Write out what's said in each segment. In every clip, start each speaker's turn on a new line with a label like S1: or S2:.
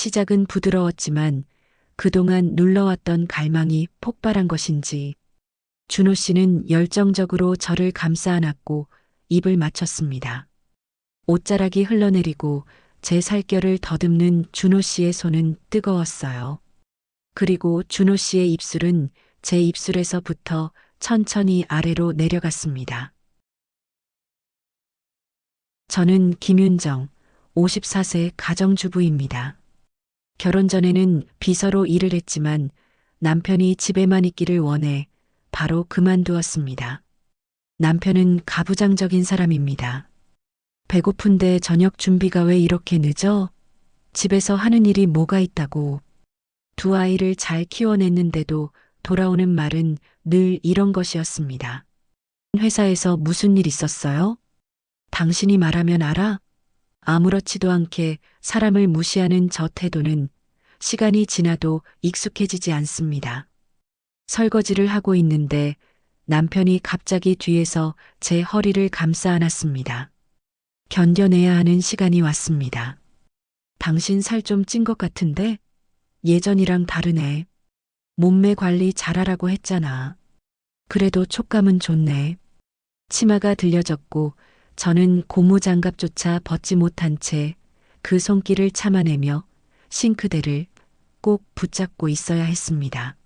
S1: 시작은 부드러웠지만 그동안 눌러왔던 갈망이 폭발한 것인지 준호 씨는 열정적으로 저를 감싸 안았고 입을 맞췄습니다. 옷자락이 흘러내리고 제 살결을 더듬는 준호 씨의 손은 뜨거웠어요. 그리고 준호 씨의 입술은 제 입술에서부터 천천히 아래로 내려갔습니다. 저는 김윤정, 54세 가정주부입니다. 결혼 전에는 비서로 일을 했지만 남편이 집에만 있기를 원해 바로 그만두었습니다. 남편은 가부장적인 사람입니다. 배고픈데 저녁 준비가 왜 이렇게 늦어? 집에서 하는 일이 뭐가 있다고. 두 아이를 잘 키워냈는데도 돌아오는 말은 늘 이런 것이었습니다. 회사에서 무슨 일 있었어요? 당신이 말하면 알아? 아무렇지도 않게 사람을 무시하는 저 태도는 시간이 지나도 익숙해지지 않습니다. 설거지를 하고 있는데 남편이 갑자기 뒤에서 제 허리를 감싸 안았습니다. 견뎌내야 하는 시간이 왔습니다. 당신 살 좀 찐 것 같은데? 예전이랑 다르네. 몸매 관리 잘하라고 했잖아. 그래도 촉감은 좋네. 치마가 들려졌고 저는 고무장갑조차 벗지 못한 채 그 손길을 참아내며 싱크대를 꼭 붙잡고 있어야 했습니다.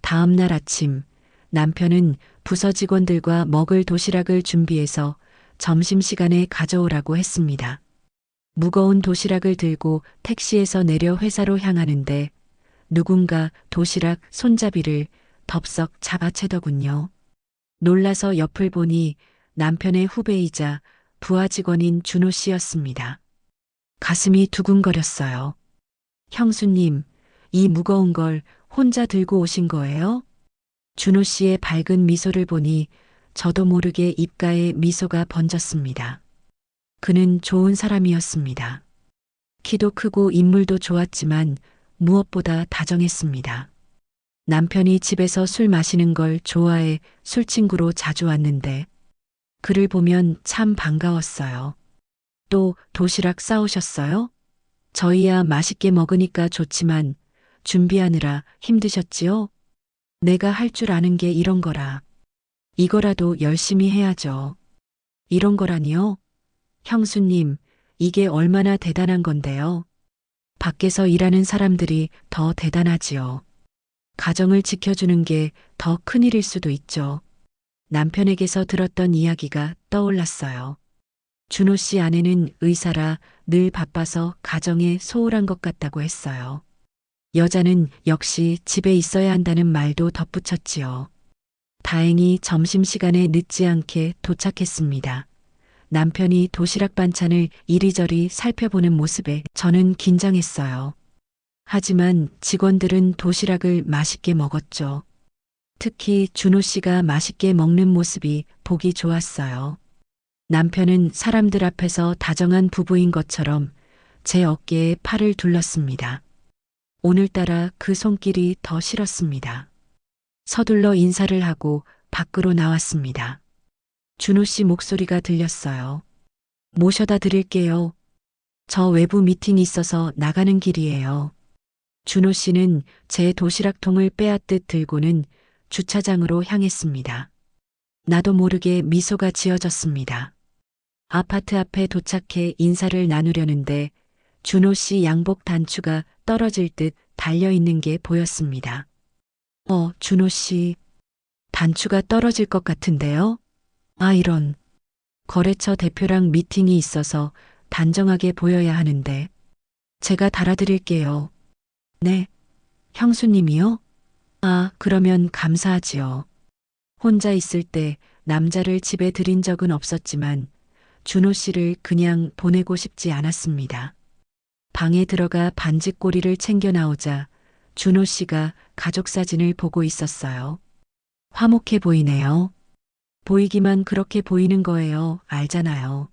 S1: 다음 날 아침 남편은 부서 직원들과 먹을 도시락을 준비해서 점심시간에 가져오라고 했습니다. 무거운 도시락을 들고 택시에서 내려 회사로 향하는데 누군가 도시락 손잡이를 덥석 잡아채더군요. 놀라서 옆을 보니 남편의 후배이자 부하 직원인 준호 씨였습니다. 가슴이 두근거렸어요. 형수님, 이 무거운 걸 혼자 들고 오신 거예요? 준호 씨의 밝은 미소를 보니 저도 모르게 입가에 미소가 번졌습니다. 그는 좋은 사람이었습니다. 키도 크고 인물도 좋았지만 무엇보다 다정했습니다. 남편이 집에서 술 마시는 걸 좋아해 술친구로 자주 왔는데 그를 보면 참 반가웠어요. 또 도시락 싸오셨어요? 저희야 맛있게 먹으니까 좋지만 준비하느라 힘드셨지요? 내가 할 줄 아는 게 이런 거라. 이거라도 열심히 해야죠. 이런 거라니요? 형수님, 이게 얼마나 대단한 건데요. 밖에서 일하는 사람들이 더 대단하지요. 가정을 지켜주는 게 더 큰일일 수도 있죠. 남편에게서 들었던 이야기가 떠올랐어요. 준호 씨 아내는 의사라 늘 바빠서 가정에 소홀한 것 같다고 했어요. 여자는 역시 집에 있어야 한다는 말도 덧붙였지요. 다행히 점심시간에 늦지 않게 도착했습니다. 남편이 도시락 반찬을 이리저리 살펴보는 모습에 저는 긴장했어요. 하지만 직원들은 도시락을 맛있게 먹었죠. 특히 준호 씨가 맛있게 먹는 모습이 보기 좋았어요. 남편은 사람들 앞에서 다정한 부부인 것처럼 제 어깨에 팔을 둘렀습니다. 오늘따라 그 손길이 더 싫었습니다. 서둘러 인사를 하고 밖으로 나왔습니다. 준호 씨 목소리가 들렸어요. 모셔다 드릴게요. 저 외부 미팅이 있어서 나가는 길이에요. 준호 씨는 제 도시락통을 빼앗듯 들고는 주차장으로 향했습니다. 나도 모르게 미소가 지어졌습니다. 아파트 앞에 도착해 인사를 나누려는데 준호 씨 양복 단추가 떨어질 듯 달려있는 게 보였습니다. 준호 씨, 단추가 떨어질 것 같은데요? 아, 이런. 거래처 대표랑 미팅이 있어서 단정하게 보여야 하는데. 제가 달아드릴게요. 네. 형수님이요? 아, 그러면 감사하지요. 혼자 있을 때 남자를 집에 들인 적은 없었지만 준호 씨를 그냥 보내고 싶지 않았습니다. 방에 들어가 반지꼬리를 챙겨 나오자 준호 씨가 가족 사진을 보고 있었어요. 화목해 보이네요. 보이기만 그렇게 보이는 거예요. 알잖아요.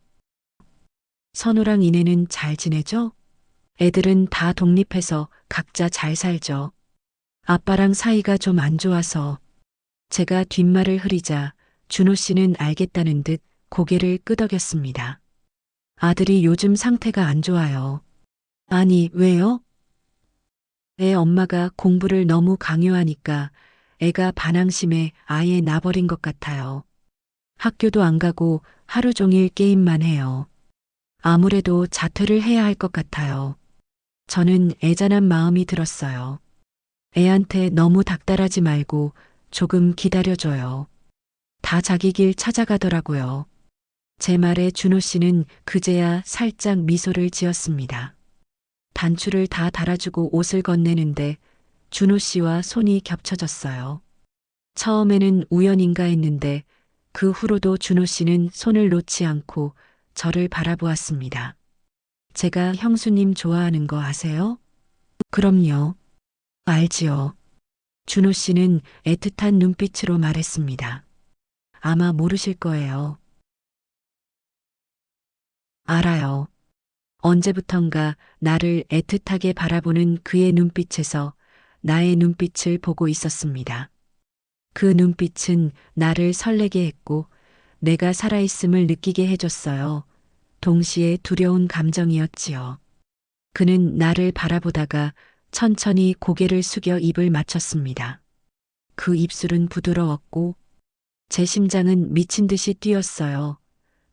S1: 선우랑 이내는 잘 지내죠? 애들은 다 독립해서 각자 잘 살죠. 아빠랑 사이가 좀 안 좋아서. 제가 뒷말을 흐리자 준호 씨는 알겠다는 듯 고개를 끄덕였습니다. 아들이 요즘 상태가 안 좋아요. 아니, 왜요? 애 엄마가 공부를 너무 강요하니까 애가 반항심에 아예 나버린 것 같아요. 학교도 안 가고 하루 종일 게임만 해요. 아무래도 자퇴를 해야 할 것 같아요. 저는 애잔한 마음이 들었어요. 애한테 너무 닥달하지 말고 조금 기다려줘요. 다 자기 길 찾아가더라고요. 제 말에 준호 씨는 그제야 살짝 미소를 지었습니다. 단추를 다 달아주고 옷을 건네는데 준호 씨와 손이 겹쳐졌어요. 처음에는 우연인가 했는데 그 후로도 준호 씨는 손을 놓지 않고 저를 바라보았습니다. 제가 형수님 좋아하는 거 아세요? 그럼요. 알지요. 준호 씨는 애틋한 눈빛으로 말했습니다. 아마 모르실 거예요. 알아요. 언제부턴가 나를 애틋하게 바라보는 그의 눈빛에서 나의 눈빛을 보고 있었습니다. 그 눈빛은 나를 설레게 했고 내가 살아있음을 느끼게 해줬어요. 동시에 두려운 감정이었지요. 그는 나를 바라보다가 천천히 고개를 숙여 입을 맞췄습니다. 그 입술은 부드러웠고 제 심장은 미친 듯이 뛰었어요.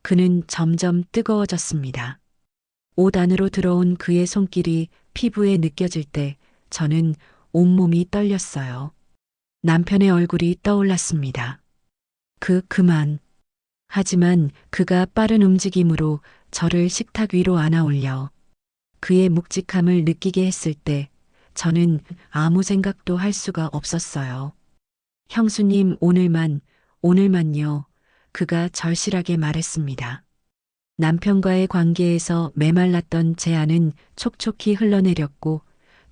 S1: 그는 점점 뜨거워졌습니다. 옷 안으로 들어온 그의 손길이 피부에 느껴질 때 저는 온몸이 떨렸어요. 남편의 얼굴이 떠올랐습니다. 그만. 하지만 그가 빠른 움직임으로 저를 식탁 위로 안아 올려 그의 묵직함을 느끼게 했을 때 저는 아무 생각도 할 수가 없었어요. 형수님, 오늘만요. 그가 절실하게 말했습니다. 남편과의 관계에서 메말랐던 제 안은 촉촉히 흘러내렸고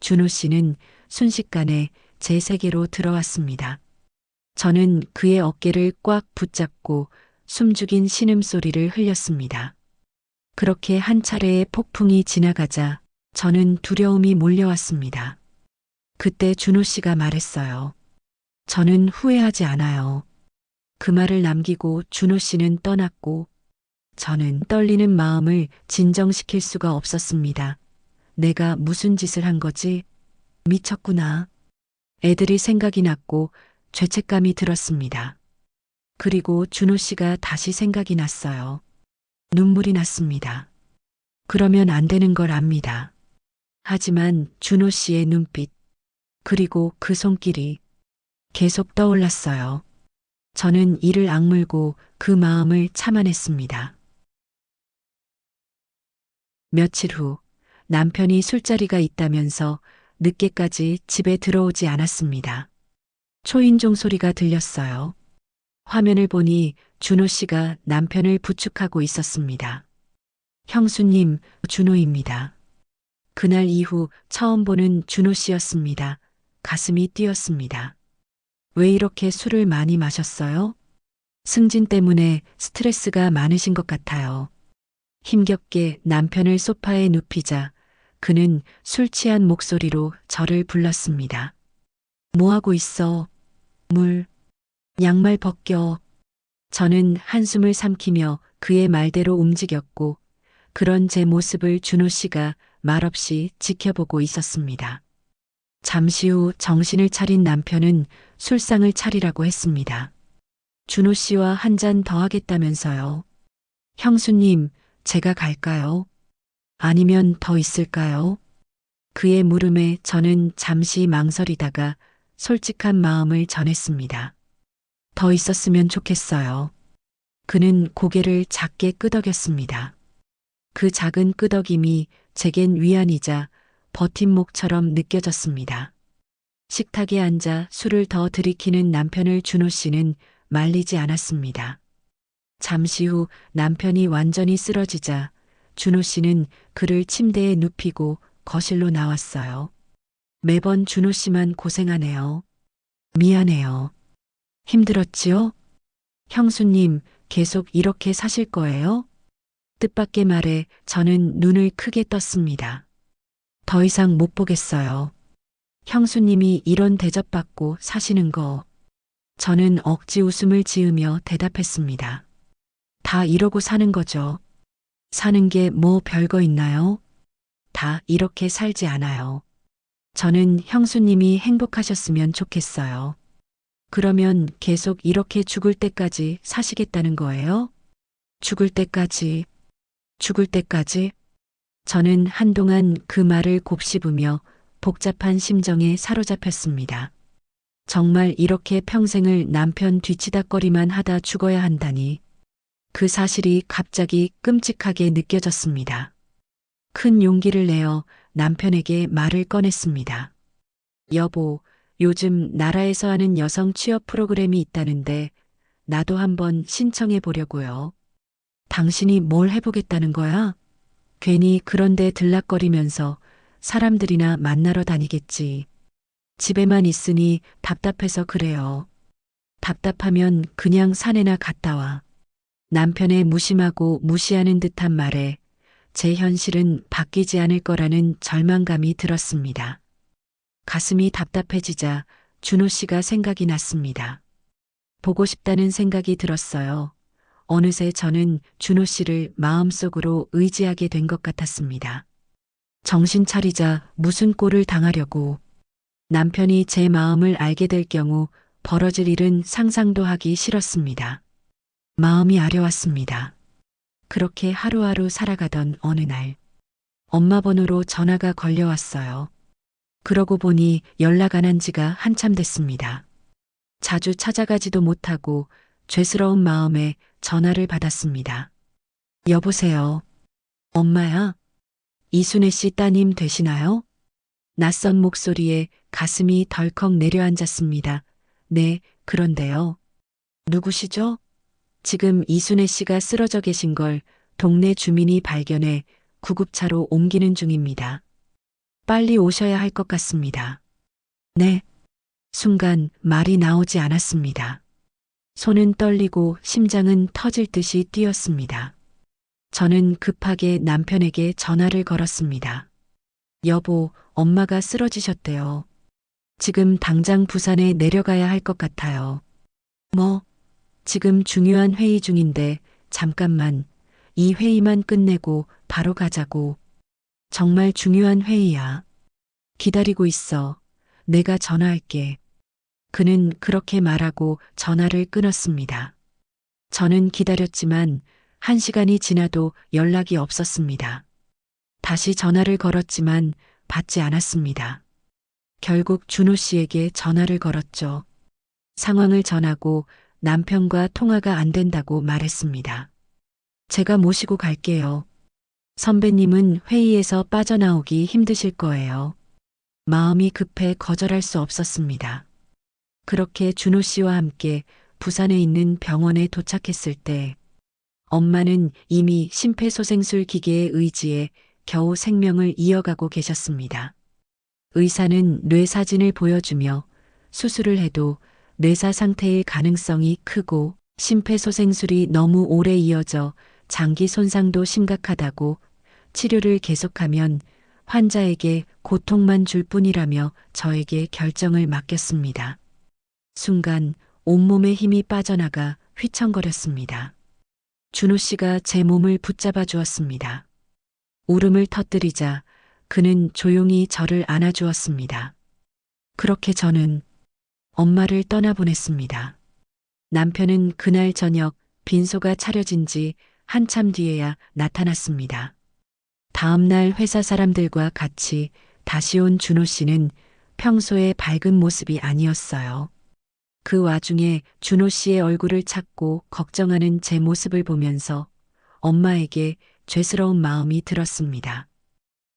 S1: 준호 씨는 순식간에 제 세계로 들어왔습니다. 저는 그의 어깨를 꽉 붙잡고 숨죽인 신음소리를 흘렸습니다. 그렇게 한 차례의 폭풍이 지나가자 저는 두려움이 몰려왔습니다. 그때 준호 씨가 말했어요. 저는 후회하지 않아요. 그 말을 남기고 준호 씨는 떠났고 저는 떨리는 마음을 진정시킬 수가 없었습니다. 내가 무슨 짓을 한 거지? 미쳤구나. 애들이 생각이 났고 죄책감이 들었습니다. 그리고 준호 씨가 다시 생각이 났어요. 눈물이 났습니다. 그러면 안 되는 걸 압니다. 하지만 준호 씨의 눈빛, 그리고 그 손길이 계속 떠올랐어요. 저는 이를 악물고 그 마음을 참아냈습니다. 며칠 후 남편이 술자리가 있다면서 늦게까지 집에 들어오지 않았습니다. 초인종 소리가 들렸어요. 화면을 보니 준호 씨가 남편을 부축하고 있었습니다. 형수님, 준호입니다. 그날 이후 처음 보는 준호 씨였습니다. 가슴이 뛰었습니다. 왜 이렇게 술을 많이 마셨어요? 승진 때문에 스트레스가 많으신 것 같아요. 힘겹게 남편을 소파에 눕히자 그는 술 취한 목소리로 저를 불렀습니다. 뭐 하고 있어? 양말 벗겨. 저는 한숨을 삼키며 그의 말대로 움직였고 그런 제 모습을 준호 씨가 말없이 지켜보고 있었습니다. 잠시 후 정신을 차린 남편은 술상을 차리라고 했습니다. 준호 씨와 한 잔 더 하겠다면서요. 형수님, 제가 갈까요? 아니면 더 있을까요? 그의 물음에 저는 잠시 망설이다가 솔직한 마음을 전했습니다. 더 있었으면 좋겠어요. 그는 고개를 작게 끄덕였습니다. 그 작은 끄덕임이 제겐 위안이자 버팀목처럼 느껴졌습니다. 식탁에 앉아 술을 더 들이키는 남편을 준호 씨는 말리지 않았습니다. 잠시 후 남편이 완전히 쓰러지자 준호 씨는 그를 침대에 눕히고 거실로 나왔어요. 매번 준호 씨만 고생하네요. 미안해요. 힘들었지요? 형수님, 계속 이렇게 사실 거예요? 뜻밖의 말에 저는 눈을 크게 떴습니다. 더 이상 못 보겠어요. 형수님이 이런 대접받고 사시는 거. 저는 억지 웃음을 지으며 대답했습니다. 다 이러고 사는 거죠. 사는 게 뭐 별거 있나요? 다 이렇게 살지 않아요. 저는 형수님이 행복하셨으면 좋겠어요. 그러면 계속 이렇게 죽을 때까지 사시겠다는 거예요? 죽을 때까지, 죽을 때까지? 저는 한동안 그 말을 곱씹으며 복잡한 심정에 사로잡혔습니다. 정말 이렇게 평생을 남편 뒤치다꺼리만 하다 죽어야 한다니. 그 사실이 갑자기 끔찍하게 느껴졌습니다. 큰 용기를 내어 남편에게 말을 꺼냈습니다. 여보, 요즘 나라에서 하는 여성 취업 프로그램이 있다는데 나도 한번 신청해 보려고요. 당신이 뭘 해보겠다는 거야? 괜히 그런데 들락거리면서 사람들이나 만나러 다니겠지. 집에만 있으니 답답해서 그래요. 답답하면 그냥 산에나 갔다 와. 남편의 무심하고 무시하는 듯한 말에 제 현실은 바뀌지 않을 거라는 절망감이 들었습니다. 가슴이 답답해지자 준호 씨가 생각이 났습니다. 보고 싶다는 생각이 들었어요. 어느새 저는 준호 씨를 마음속으로 의지하게 된 것 같았습니다. 정신 차리자 무슨 꼴을 당하려고. 남편이 제 마음을 알게 될 경우 벌어질 일은 상상도 하기 싫었습니다. 마음이 아려왔습니다. 그렇게 하루하루 살아가던 어느 날, 엄마 번호로 전화가 걸려왔어요. 그러고 보니 연락 안 한 지가 한참 됐습니다. 자주 찾아가지도 못하고 죄스러운 마음에 전화를 받았습니다. 여보세요. 엄마야? 이순애 씨 따님 되시나요? 낯선 목소리에 가슴이 덜컥 내려앉았습니다. 네, 그런데요. 누구시죠? 지금 이순애 씨가 쓰러져 계신 걸 동네 주민이 발견해 구급차로 옮기는 중입니다. 빨리 오셔야 할 것 같습니다. 네. 순간 말이 나오지 않았습니다. 손은 떨리고 심장은 터질 듯이 뛰었습니다. 저는 급하게 남편에게 전화를 걸었습니다. 여보, 엄마가 쓰러지셨대요. 지금 당장 부산에 내려가야 할 것 같아요. 뭐? 지금 중요한 회의 중인데 잠깐만, 이 회의만 끝내고 바로 가자고. 정말 중요한 회의야. 기다리고 있어. 내가 전화할게. 그는 그렇게 말하고 전화를 끊었습니다. 저는 기다렸지만 1시간이 지나도 연락이 없었습니다. 다시 전화를 걸었지만 받지 않았습니다. 결국 준호 씨에게 전화를 걸었죠. 상황을 전하고 남편과 통화가 안 된다고 말했습니다. 제가 모시고 갈게요. 선배님은 회의에서 빠져나오기 힘드실 거예요. 마음이 급해 거절할 수 없었습니다. 그렇게 준호 씨와 함께 부산에 있는 병원에 도착했을 때 엄마는 이미 심폐소생술 기계에 의지해 겨우 생명을 이어가고 계셨습니다. 의사는 뇌 사진을 보여주며 수술을 해도 뇌사 상태일 가능성이 크고 심폐소생술이 너무 오래 이어져 장기 손상도 심각하다고 치료를 계속하면 환자에게 고통만 줄 뿐이라며 저에게 결정을 맡겼습니다. 순간 온몸에 힘이 빠져나가 휘청거렸습니다. 준호 씨가 제 몸을 붙잡아 주었습니다. 울음을 터뜨리자 그는 조용히 저를 안아주었습니다. 그렇게 저는 엄마를 떠나보냈습니다. 남편은 그날 저녁 빈소가 차려진 지 한참 뒤에야 나타났습니다. 다음 날 회사 사람들과 같이 다시 온 준호 씨는 평소의 밝은 모습이 아니었어요. 그 와중에 준호 씨의 얼굴을 찾고 걱정하는 제 모습을 보면서 엄마에게 죄스러운 마음이 들었습니다.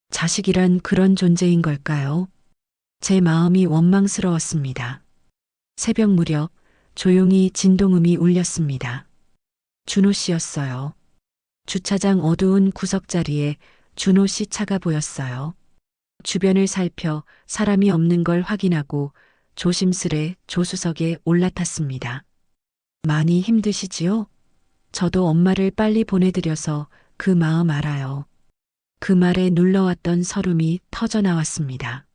S1: 자식이란 그런 존재인 걸까요? 제 마음이 원망스러웠습니다. 새벽 무렵 조용히 진동음이 울렸습니다. 준호 씨였어요. 주차장 어두운 구석자리에 준호 씨 차가 보였어요. 주변을 살펴 사람이 없는 걸 확인하고 조심스레 조수석에 올라탔습니다. 많이 힘드시지요? 저도 엄마를 빨리 보내드려서 그 마음 알아요. 그 말에 눌러왔던 서름이 터져나왔습니다.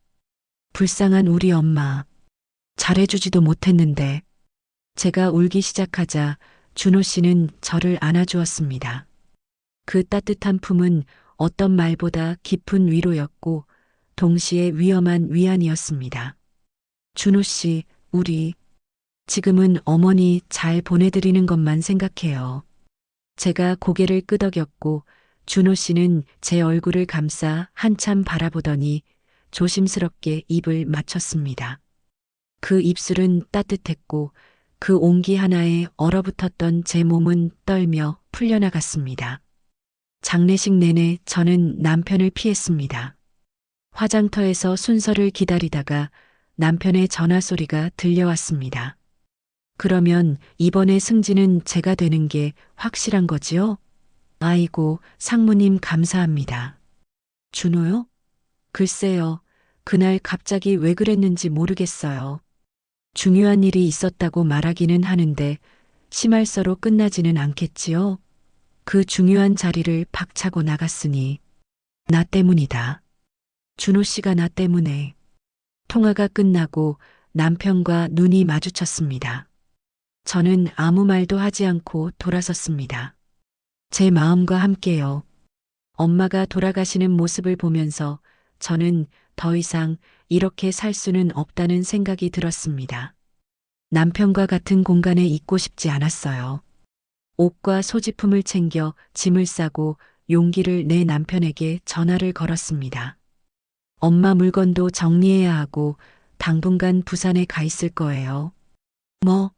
S1: 불쌍한 우리 엄마. 잘해주지도 못했는데. 제가 울기 시작하자 준호 씨는 저를 안아주었습니다. 그 따뜻한 품은 어떤 말보다 깊은 위로였고 동시에 위험한 위안이었습니다. 준호 씨, 우리 지금은 어머니 잘 보내드리는 것만 생각해요. 제가 고개를 끄덕였고 준호 씨는 제 얼굴을 감싸 한참 바라보더니 조심스럽게 입을 맞췄습니다. 그 입술은 따뜻했고 그 온기 하나에 얼어붙었던 제 몸은 떨며 풀려나갔습니다. 장례식 내내 저는 남편을 피했습니다. 화장터에서 순서를 기다리다가 남편의 전화 소리가 들려왔습니다. 그러면 이번에 승진은 제가 되는 게 확실한 거지요? 아이고, 상무님 감사합니다. 준호요? 글쎄요, 그날 갑자기 왜 그랬는지 모르겠어요. 중요한 일이 있었다고 말하기는 하는데 심할서로 끝나지는 않겠지요? 그 중요한 자리를 박차고 나갔으니 나 때문이다. 준호 씨가 나 때문에. 통화가 끝나고 남편과 눈이 마주쳤습니다. 저는 아무 말도 하지 않고 돌아섰습니다. 제 마음과 함께요. 엄마가 돌아가시는 모습을 보면서 저는 더 이상 이렇게 살 수는 없다는 생각이 들었습니다. 남편과 같은 공간에 있고 싶지 않았어요. 옷과 소지품을 챙겨 짐을 싸고 용기를 내 남편에게 전화를 걸었습니다. 엄마 물건도 정리해야 하고 당분간 부산에 가 있을 거예요. 뭐,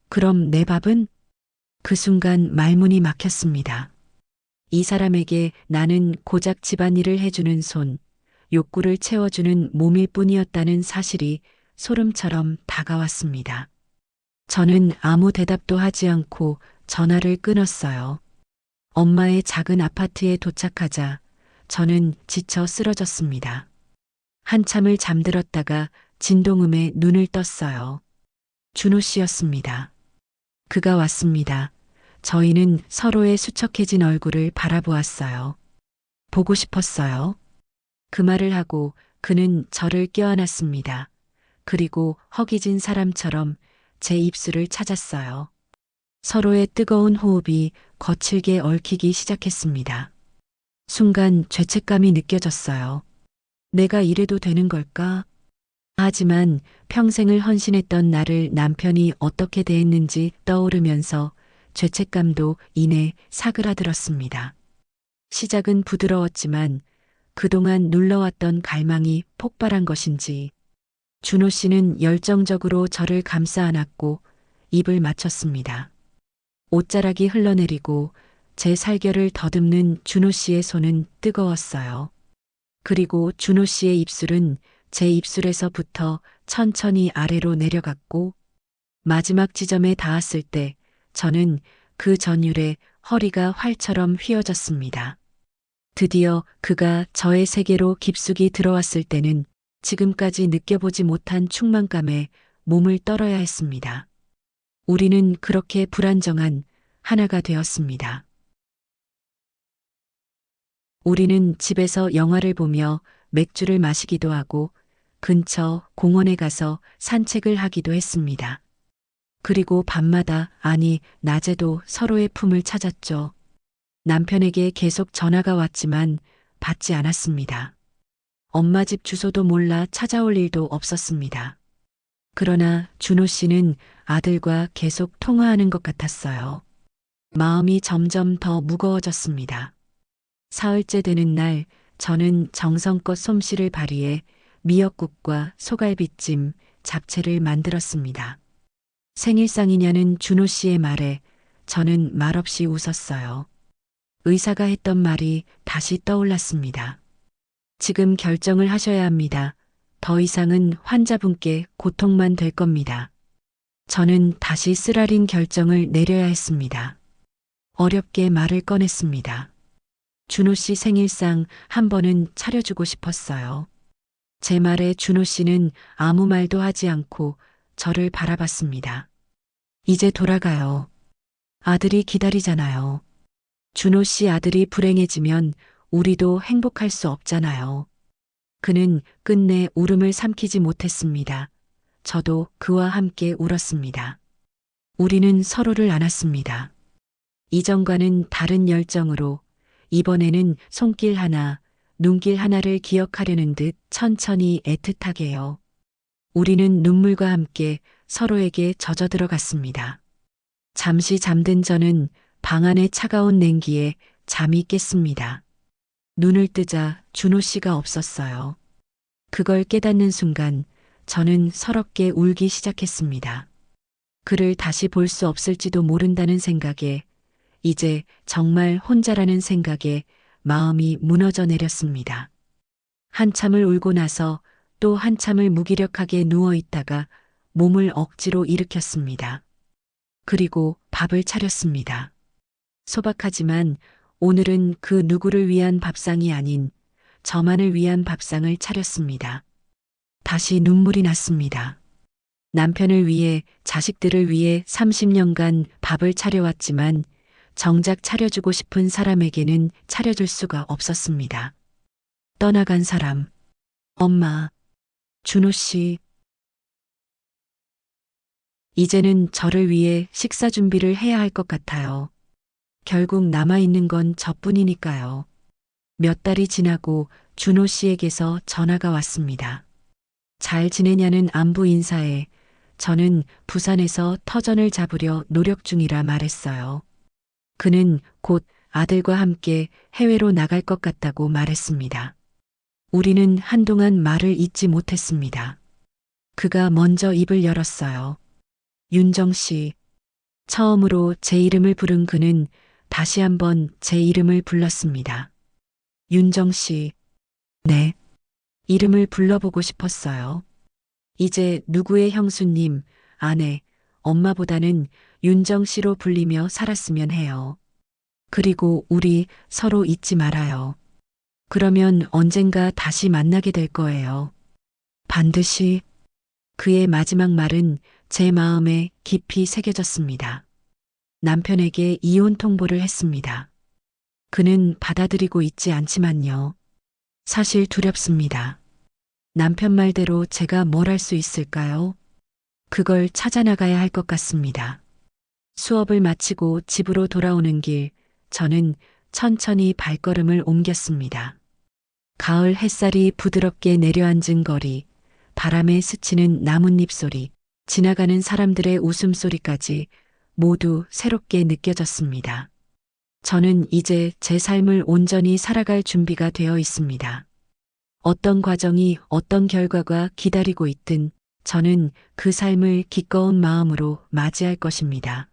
S1: 그럼 내 밥은? 그 순간 말문이 막혔습니다. 이 사람에게 나는 고작 집안일을 해주는 손, 욕구를 채워주는 몸일 뿐이었다는 사실이 소름처럼 다가왔습니다. 저는 아무 대답도 하지 않고 전화를 끊었어요. 엄마의 작은 아파트에 도착하자 저는 지쳐 쓰러졌습니다. 한참을 잠들었다가 진동음에 눈을 떴어요. 준호 씨였습니다. 그가 왔습니다. 저희는 서로의 수척해진 얼굴을 바라보았어요. 보고 싶었어요. 그 말을 하고 그는 저를 껴안았습니다. 그리고 허기진 사람처럼 제 입술을 찾았어요. 서로의 뜨거운 호흡이 거칠게 얽히기 시작했습니다. 순간 죄책감이 느껴졌어요. 내가 이래도 되는 걸까? 하지만 평생을 헌신했던 나를 남편이 어떻게 대했는지 떠오르면서 죄책감도 이내 사그라들었습니다. 시작은 부드러웠지만 그동안 눌러왔던 갈망이 폭발한 것인지 준호 씨는 열정적으로 저를 감싸 안았고 입을 맞췄습니다. 옷자락이 흘러내리고 제 살결을 더듬는 준호 씨의 손은 뜨거웠어요. 그리고 준호 씨의 입술은 제 입술에서부터 천천히 아래로 내려갔고 마지막 지점에 닿았을 때 저는 그 전율에 허리가 활처럼 휘어졌습니다. 드디어 그가 저의 세계로 깊숙이 들어왔을 때는 지금까지 느껴보지 못한 충만감에 몸을 떨어야 했습니다. 우리는 그렇게 불안정한 하나가 되었습니다. 우리는 집에서 영화를 보며 맥주를 마시기도 하고 근처 공원에 가서 산책을 하기도 했습니다. 그리고 밤마다, 아니, 낮에도 서로의 품을 찾았죠. 남편에게 계속 전화가 왔지만 받지 않았습니다. 엄마 집 주소도 몰라 찾아올 일도 없었습니다. 그러나 준호 씨는 아들과 계속 통화하는 것 같았어요. 마음이 점점 더 무거워졌습니다. 사흘째 되는 날 저는 정성껏 솜씨를 발휘해 미역국과 소갈비찜, 잡채를 만들었습니다. 생일상이냐는 준호 씨의 말에 저는 말없이 웃었어요. 의사가 했던 말이 다시 떠올랐습니다. 지금 결정을 하셔야 합니다. 더 이상은 환자분께 고통만 될 겁니다. 저는 다시 쓰라린 결정을 내려야 했습니다. 어렵게 말을 꺼냈습니다. 준호 씨 생일상 한 번은 차려주고 싶었어요. 제 말에 준호 씨는 아무 말도 하지 않고 저를 바라봤습니다. 이제 돌아가요. 아들이 기다리잖아요. 준호 씨 아들이 불행해지면 우리도 행복할 수 없잖아요. 그는 끝내 울음을 삼키지 못했습니다. 저도 그와 함께 울었습니다. 우리는 서로를 안았습니다. 이전과는 다른 열정으로 이번에는 손길 하나, 눈길 하나를 기억하려는 듯 천천히 애틋하게요. 우리는 눈물과 함께 서로에게 젖어 들어갔습니다. 잠시 잠든 저는 방 안의 차가운 냉기에 잠이 깼습니다. 눈을 뜨자 준호 씨가 없었어요. 그걸 깨닫는 순간 저는 서럽게 울기 시작했습니다. 그를 다시 볼 수 없을지도 모른다는 생각에, 이제 정말 혼자라는 생각에 마음이 무너져 내렸습니다. 한참을 울고 나서 또 한참을 무기력하게 누워 있다가 몸을 억지로 일으켰습니다. 그리고 밥을 차렸습니다. 소박하지만 오늘은 그 누구를 위한 밥상이 아닌 저만을 위한 밥상을 차렸습니다. 다시 눈물이 났습니다. 남편을 위해, 자식들을 위해 30년간 밥을 차려왔지만 정작 차려주고 싶은 사람에게는 차려줄 수가 없었습니다. 떠나간 사람, 엄마, 준호 씨. 이제는 저를 위해 식사 준비를 해야 할 것 같아요. 결국 남아있는 건 저뿐이니까요. 몇 달이 지나고 준호 씨에게서 전화가 왔습니다. 잘 지내냐는 안부 인사에 저는 부산에서 터전을 잡으려 노력 중이라 말했어요. 그는 곧 아들과 함께 해외로 나갈 것 같다고 말했습니다. 우리는 한동안 말을 잇지 못했습니다. 그가 먼저 입을 열었어요. 윤정 씨. 처음으로 제 이름을 부른 그는 다시 한번 제 이름을 불렀습니다. 윤정 씨. 네. 이름을 불러보고 싶었어요. 이제 누구의 형수님, 아내, 엄마보다는 윤정 씨로 불리며 살았으면 해요. 그리고 우리 서로 잊지 말아요. 그러면 언젠가 다시 만나게 될 거예요. 반드시. 그의 마지막 말은 제 마음에 깊이 새겨졌습니다. 남편에게 이혼 통보를 했습니다. 그는 받아들이고 있지 않지만요. 사실 두렵습니다. 남편 말대로 제가 뭘 할 수 있을까요? 그걸 찾아나가야 할 것 같습니다. 수업을 마치고 집으로 돌아오는 길, 저는 천천히 발걸음을 옮겼습니다. 가을 햇살이 부드럽게 내려앉은 거리, 바람에 스치는 나뭇잎 소리, 지나가는 사람들의 웃음소리까지 모두 새롭게 느껴졌습니다. 저는 이제 제 삶을 온전히 살아갈 준비가 되어 있습니다. 어떤 과정이, 어떤 결과가 기다리고 있든 저는 그 삶을 기꺼운 마음으로 맞이할 것입니다.